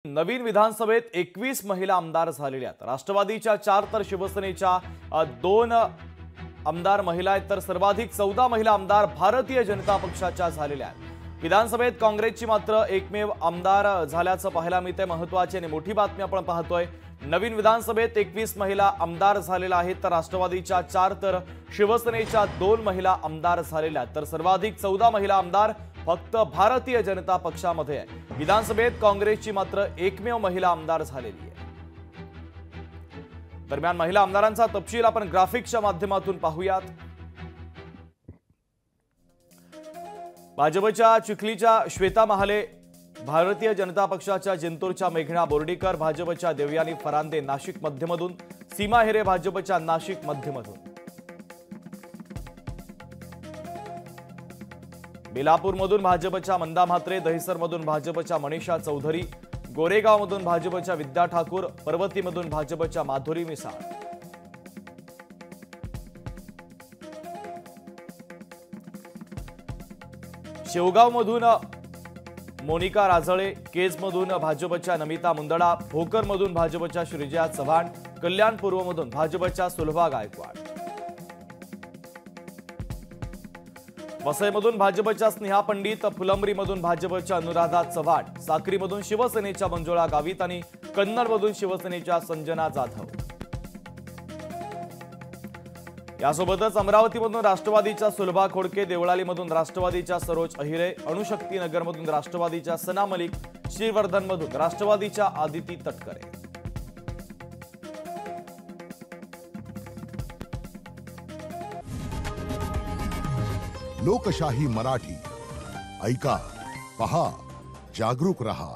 नवीन विधानसभेत 21 महिला आमदार झालेल्या आहेत। राष्ट्रवादीच्या 4 तर शिवसेनेच्या 2 आमदार महिला आहेत, तर सर्वाधिक 14 महिला आमदार भारतीय जनता पक्षाच्या झालेल्या आहेत। विधानसभेत काँग्रेसची मात्र एकमेव आमदार झाल्याचं पाहायला मिळतंय। महत्त्वाची आणि मोठी बातमी आपण पाहतोय। नवीन विधानसभेत 21 महिला आमदार झालेल्या आहेत, तर राष्ट्रवादीच्या 4 तर शिवसेनेच्या 2 महिला आमदार झालेल्या आहेत, तर सर्वाधिक 14 महिला आमदार फक्त भारतीय जनता पक्षामध्ये आहे। विधानसभेत काँग्रेसची मात्र एकमेव महिला आमदार झालेली आहे। दरम्यान महिला आमदारांचा तपशील आपण ग्राफिक्सच्या माध्यमातून पाहूयात। भाजपच्या चिखलीच्या श्वेता महाले, भारतीय जनता पक्षाच्या जिंतूरच्या मेघना बोर्डीकर, भाजपच्या देवयानी फरांदे नाशिक मध्यमधून, सीमा हेरे भाजपच्या नाशिक मध्यमधून, बेलापूरमधून भाजपच्या मंदा म्हात्रे, दहिसरमधून भाजपच्या मनीषा चौधरी, गोरेगावमधून भाजपच्या विद्या ठाकूर, पर्वतीमधून भाजपच्या माधुरी मिसाळ, शेवगावमधून मोनिका राजळे, केजमधून भाजपच्या नमिता मुंदडा, भोकरमधून भाजपच्या श्रीजया चव्हाण, कल्याण पूर्वमधून भाजपच्या सुलभा गायकवाड, वसईमधून भाजपच्या स्नेहा पंडित, फुलंब्रीमधून भाजपच्या अनुराधा चव्हाण, साक्रीमधून शिवसेनेच्या मंजुळा गावित आणि कन्नडमधून शिवसेनेच्या संजना जाधव। यासोबतच अमरावतीमधून राष्ट्रवादीच्या सुलभा खोडके, देवळालीमधून राष्ट्रवादीच्या सरोज अहिरे, अणुशक्ती नगरमधून राष्ट्रवादीच्या सना मलिक, श्रीवर्धनमधून राष्ट्रवादीच्या आदिती तटकरे। लोकशाही मराठी ऐका, पहा, जागरूक रहा।